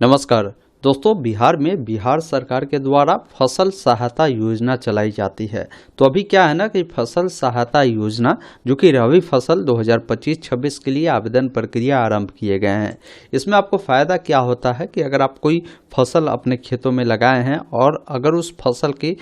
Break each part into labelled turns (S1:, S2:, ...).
S1: नमस्कार दोस्तों, बिहार में बिहार सरकार के द्वारा फसल सहायता योजना चलाई जाती है। तो अभी क्या है ना कि फसल सहायता योजना जो कि रबी फसल 2025-26 के लिए आवेदन प्रक्रिया आरंभ किए गए हैं। इसमें आपको फ़ायदा क्या होता है कि अगर आप कोई फसल अपने खेतों में लगाए हैं और अगर उस फसल की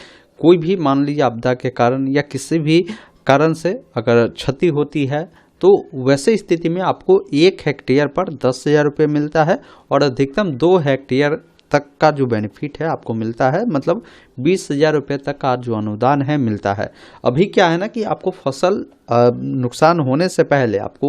S1: कोई भी मान लीजिए आपदा के कारण या किसी भी कारण से अगर क्षति होती है तो वैसे स्थिति में आपको 1 हेक्टेयर पर 10,000 रुपये मिलता है और अधिकतम 2 हेक्टेयर तक का जो बेनिफिट है आपको मिलता है, मतलब 20,000 रुपये तक का जो अनुदान है मिलता है। अभी क्या है ना कि आपको फसल नुकसान होने से पहले आपको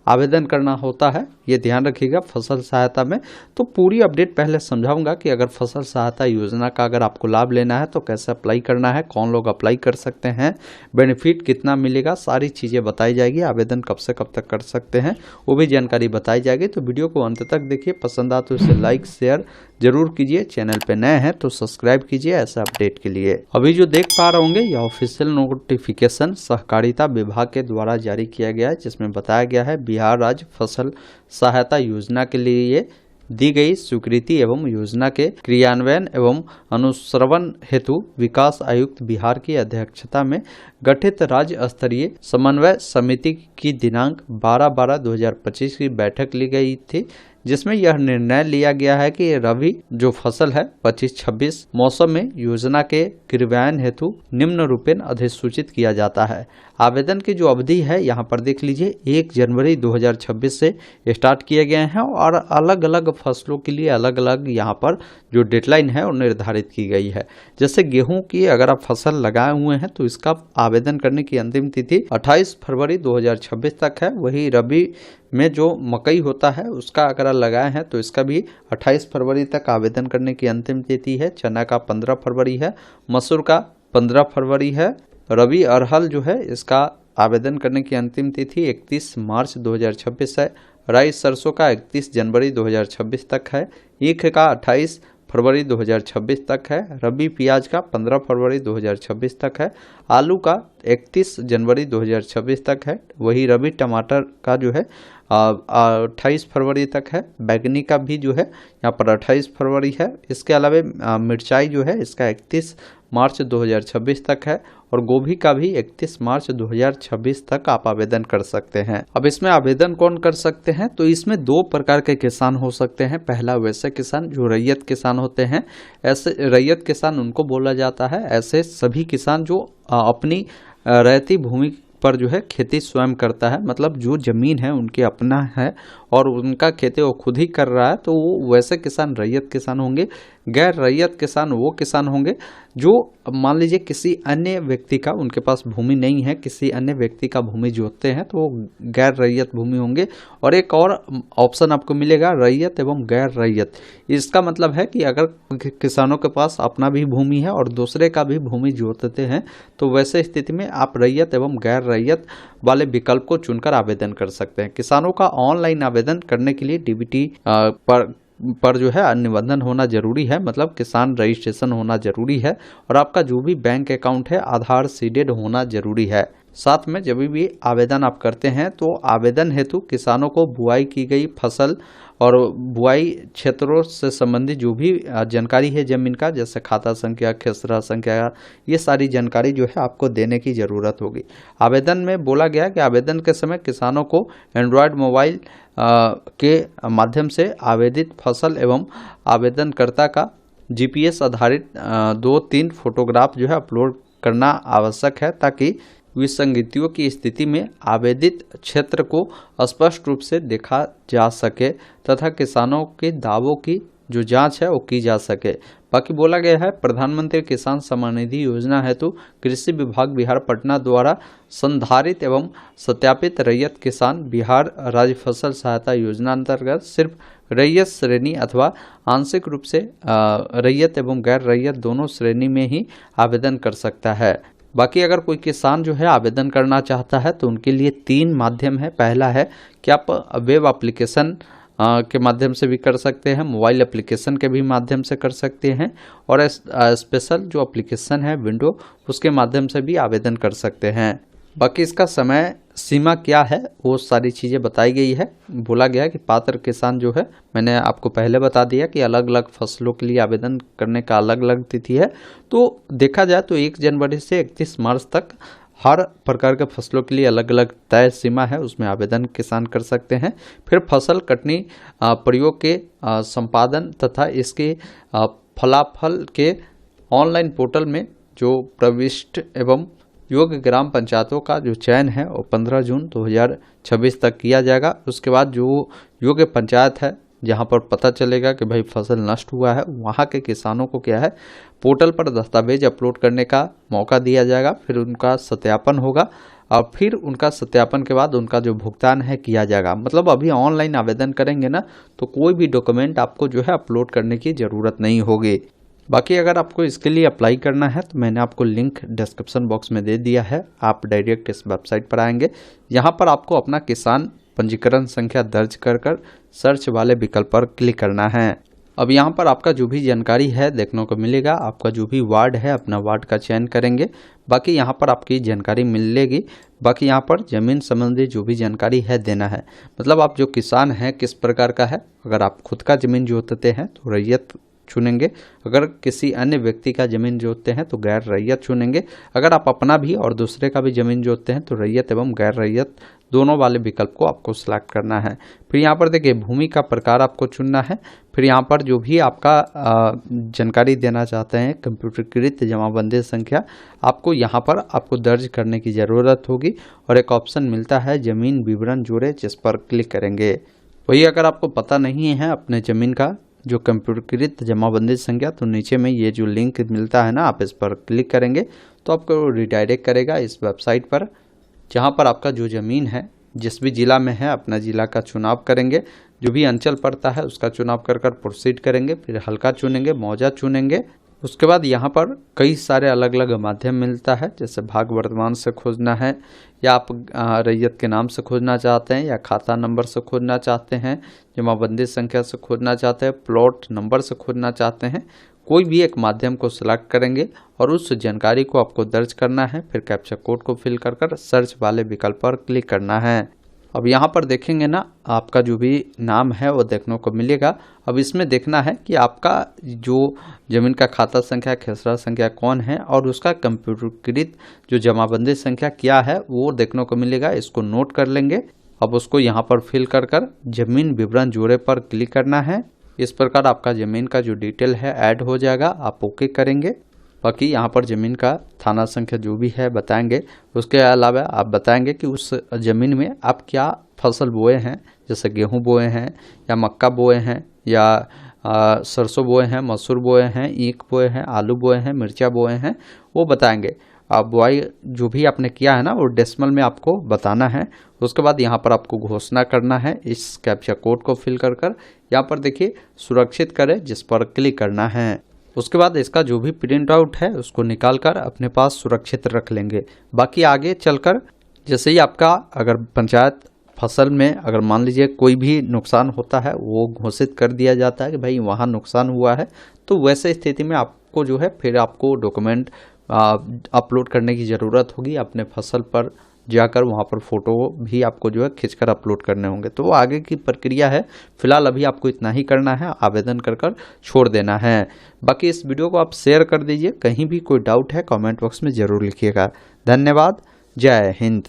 S1: आवेदन करना होता है, ये ध्यान रखिएगा फसल सहायता में। तो पूरी अपडेट पहले समझाऊंगा कि अगर फसल सहायता योजना का अगर आपको लाभ लेना है तो कैसे अप्लाई करना है, कौन लोग अप्लाई कर सकते हैं, बेनिफिट कितना मिलेगा, सारी चीज़ें बताई जाएगी। आवेदन कब से कब तक कर सकते हैं वो भी जानकारी बताई जाएगी। तो वीडियो को अंत तक देखिए, पसंद आए तो इसे लाइक शेयर जरूर कीजिए। चैनल पे नए हैं तो सब्सक्राइब कीजिए ऐसे अपडेट के लिए। अभी जो देख पा रहे होंगे यह ऑफिशियल नोटिफिकेशन सहकारिता विभाग के द्वारा जारी किया गया है, जिसमें बताया गया है बिहार राज्य फसल सहायता योजना के लिए दी गई स्वीकृति एवं योजना के क्रियान्वयन एवं अनुश्रवण हेतु विकास आयुक्त बिहार की अध्यक्षता में गठित राज्य स्तरीय समन्वय समिति की दिनांक 12/12/2025 की बैठक ली गई थी, जिसमें यह निर्णय लिया गया है कि रबी जो फसल है 25-26 मौसम में योजना के क्रियान्वयन हेतु निम्न रूपेण अधिसूचित किया जाता है। आवेदन की जो अवधि है यहाँ पर देख लीजिए 1 जनवरी 2026 से स्टार्ट किए गए हैं और अलग अलग फसलों के लिए अलग अलग यहाँ पर जो डेडलाइन है वो निर्धारित की गई है। जैसे गेहूं की अगर आप फसल लगाए हुए हैं तो इसका आवेदन करने की अंतिम तिथि 28 फरवरी 2026 तक है। वही रबी में जो मकई होता है उसका अगर लगाए हैं तो इसका भी 28 फरवरी तक आवेदन करने की अंतिम तिथि है। चना का 15 फरवरी है, मसूर का 15 फरवरी है। रबी अरहर जो है इसका आवेदन करने की अंतिम तिथि 31 मार्च 2026 है। राई सरसों का 31 जनवरी 2026 तक है। ईख का 28 फरवरी 2026 तक है। रबी प्याज का 15 फरवरी 2026 तक है। आलू का 31 जनवरी 2026 तक है। वही रबी टमाटर का जो है 28 फरवरी तक है। बैगनी का भी जो है यहाँ पर 28 फरवरी है। इसके अलावा मिर्चाई जो है इसका 31 मार्च 2026 तक है और गोभी का भी 31 मार्च 2026 तक आप आवेदन कर सकते हैं। अब इसमें आवेदन कौन कर सकते हैं, तो इसमें 2 प्रकार के किसान हो सकते हैं। पहला वैसे किसान जो रैयत किसान होते हैं, ऐसे रैयत किसान उनको बोला जाता है। ऐसे सभी किसान जो अपनी रैयती भूमि पर जो है खेती स्वयं करता है, मतलब जो जमीन है उनके अपना है और उनका खेती वो खुद ही कर रहा है, तो वो वैसे किसान रैयत किसान होंगे। गैर रैयत किसान वो किसान होंगे जो मान लीजिए किसी अन्य व्यक्ति का, उनके पास भूमि नहीं है, किसी अन्य व्यक्ति का भूमि जोतते हैं तो वो गैर रैयत भूमि होंगे। और एक और ऑप्शन आपको मिलेगा रैयत एवं गैर रैयत। इसका मतलब है कि अगर किसानों के पास अपना भी भूमि है और दूसरे का भी भूमि जोतते हैं तो वैसे स्थिति में आप रैयत एवं गैर रैयत वाले विकल्प को चुनकर आवेदन कर सकते हैं। किसानों का ऑनलाइन आवेदन करने के लिए डीबीटी पर जो है निबंधन होना जरूरी है, मतलब किसान रजिस्ट्रेशन होना जरूरी है और आपका जो भी बैंक अकाउंट है आधार सीडेड होना जरूरी है। साथ में जब भी आवेदन आप करते हैं तो आवेदन हेतु किसानों को बुआई की गई फसल और बुआई क्षेत्रों से संबंधित जो भी जानकारी है जमीन का, जैसे खाता संख्या, खेसरा संख्या, ये सारी जानकारी जो है आपको देने की ज़रूरत होगी। आवेदन में बोला गया कि आवेदन के समय किसानों को एंड्रॉयड मोबाइल के माध्यम से आवेदित फसल एवं आवेदनकर्ता का जीपीएस आधारित 2-3 फोटोग्राफ जो है अपलोड करना आवश्यक है, ताकि विसंगतियों की स्थिति में आवेदित क्षेत्र को स्पष्ट रूप से देखा जा सके तथा किसानों के दावों की जो जांच है वो की जा सके। बाकी बोला गया है प्रधानमंत्री किसान सम्मान निधि योजना हेतु कृषि विभाग बिहार पटना द्वारा संधारित एवं सत्यापित रैयत किसान बिहार राज्य फसल सहायता योजना अंतर्गत सिर्फ रैयत श्रेणी अथवा आंशिक रूप से रैयत एवं गैर रैयत दोनों श्रेणी में ही आवेदन कर सकता है। बाकी अगर कोई किसान जो है आवेदन करना चाहता है तो उनके लिए 3 माध्यम है। पहला है कि आप वेब एप्लीकेशन के माध्यम से भी कर सकते हैं, मोबाइल एप्लीकेशन के भी माध्यम से कर सकते हैं और स्पेशल जो एप्लीकेशन है विंडो उसके माध्यम से भी आवेदन कर सकते हैं। बाकी इसका समय सीमा क्या है वो सारी चीज़ें बताई गई है। बोला गया है कि पात्र किसान जो है, मैंने आपको पहले बता दिया कि अलग अलग फसलों के लिए आवेदन करने का अलग अलग तिथि है। तो देखा जाए तो 1 जनवरी से 31 मार्च तक हर प्रकार के फसलों के लिए अलग अलग तय सीमा है, उसमें आवेदन किसान कर सकते हैं। फिर फसल कटनी प्रयोग के संपादन तथा इसके फलाफल के ऑनलाइन पोर्टल में जो प्रविष्ट एवं योग्य ग्राम पंचायतों का जो चयन है वो 15 जून 2026 तक किया जाएगा। उसके बाद जो योग्य पंचायत है जहां पर पता चलेगा कि भाई फसल नष्ट हुआ है, वहां के किसानों को क्या है पोर्टल पर दस्तावेज अपलोड करने का मौका दिया जाएगा। फिर उनका सत्यापन होगा और फिर उनका सत्यापन के बाद उनका जो भुगतान है किया जाएगा। मतलब अभी ऑनलाइन आवेदन करेंगे ना तो कोई भी डॉक्यूमेंट आपको जो है अपलोड करने की ज़रूरत नहीं होगी। बाकी अगर आपको इसके लिए अप्लाई करना है तो मैंने आपको लिंक डिस्क्रिप्शन बॉक्स में दे दिया है। आप डायरेक्ट इस वेबसाइट पर आएंगे, यहाँ पर आपको अपना किसान पंजीकरण संख्या दर्ज कर सर्च वाले विकल्प पर क्लिक करना है। अब यहाँ पर आपका जो भी जानकारी है देखने को मिलेगा। आपका जो भी वार्ड है अपना वार्ड का चयन करेंगे, बाकी यहाँ पर आपकी जानकारी मिलेगी। बाकी यहाँ पर ज़मीन संबंधी जो भी जानकारी है देना है। मतलब आप जो किसान हैं किस प्रकार का है, अगर आप खुद का ज़मीन जोतते हैं तो रैयत चुनेंगे, अगर किसी अन्य व्यक्ति का ज़मीन जोतते हैं तो गैर रैयत चुनेंगे। अगर आप अपना भी और दूसरे का भी ज़मीन जोतते हैं तो रैयत एवं गैर रैयत दोनों वाले विकल्प को आपको सिलेक्ट करना है। फिर यहाँ पर देखिए भूमि का प्रकार आपको चुनना है। फिर यहाँ पर जो भी आपका जानकारी देना चाहते हैं कंप्यूटरीकृत जमाबंदी संख्या आपको यहाँ पर आपको दर्ज करने की ज़रूरत होगी और एक ऑप्शन मिलता है ज़मीन विवरण जोड़े, जिस पर क्लिक करेंगे। वही अगर आपको पता नहीं है अपने ज़मीन का जो कंप्यूटरीकृत जमाबंदी संख्या, तो नीचे में ये जो लिंक मिलता है ना, आप इस पर क्लिक करेंगे तो आपको रिडायरेक्ट करेगा इस वेबसाइट पर, जहां पर आपका जो ज़मीन है जिस भी ज़िला में है अपना ज़िला का चुनाव करेंगे। जो भी अंचल पड़ता है उसका चुनाव कर प्रोसीड करेंगे। फिर हल्का चुनेंगे, मौजा चुनेंगे। उसके बाद यहाँ पर कई सारे अलग अलग माध्यम मिलता है, जैसे भाग वर्तमान से खोजना है या आप रैयत के नाम से खोजना चाहते हैं या खाता नंबर से खोजना चाहते हैं, जमाबंदी संख्या से खोजना चाहते हैं, प्लॉट नंबर से खोजना चाहते हैं। कोई भी एक माध्यम को सिलेक्ट करेंगे और उस जानकारी को आपको दर्ज करना है। फिर कैप्चा कोड को फिल कर सर्च वाले विकल्प पर क्लिक करना है। अब यहाँ पर देखेंगे ना आपका जो भी नाम है वो देखने को मिलेगा। अब इसमें देखना है कि आपका जो ज़मीन का खाता संख्या खेसरा संख्या कौन है और उसका कंप्यूटरीकृत जो जमाबंदी संख्या क्या है वो देखने को मिलेगा। इसको नोट कर लेंगे। अब उसको यहाँ पर फिल कर ज़मीन विवरण जोड़े पर क्लिक करना है। इस प्रकार आपका ज़मीन का जो डिटेल है ऐड हो जाएगा। आप ओके करेंगे। बाकी यहाँ पर ज़मीन का थाना संख्या जो भी है बताएंगे। उसके अलावा आप बताएंगे कि उस ज़मीन में आप क्या फसल बोए हैं, जैसे गेहूं बोए हैं या मक्का बोए हैं या सरसों बोए हैं, मसूर बोए हैं, ईख बोए हैं, आलू बोए हैं, मिर्चा बोए हैं, वो बताएंगे। आप बुआई जो भी आपने किया है ना वो डेसिमल में आपको बताना है। उसके बाद यहाँ पर आपको घोषणा करना है। इस कैप्चा कोड को फिल कर यहाँ पर देखिए सुरक्षित करें, जिस पर क्लिक करना है। उसके बाद इसका जो भी प्रिंट आउट है उसको निकाल कर अपने पास सुरक्षित रख लेंगे। बाकी आगे चलकर जैसे ही आपका अगर पंचायत फसल में अगर मान लीजिए कोई भी नुकसान होता है वो घोषित कर दिया जाता है कि भाई वहाँ नुकसान हुआ है, तो वैसे स्थिति में आपको जो है फिर आपको डॉक्यूमेंट अपलोड करने की ज़रूरत होगी। अपने फसल पर जाकर वहाँ पर फ़ोटो भी आपको जो है खींचकर अपलोड करने होंगे। तो वो आगे की प्रक्रिया है। फिलहाल अभी आपको इतना ही करना है, आवेदन कर छोड़ देना है। बाकी इस वीडियो को आप शेयर कर दीजिए। कहीं भी कोई डाउट है कमेंट बॉक्स में ज़रूर लिखिएगा। धन्यवाद। जय हिंद।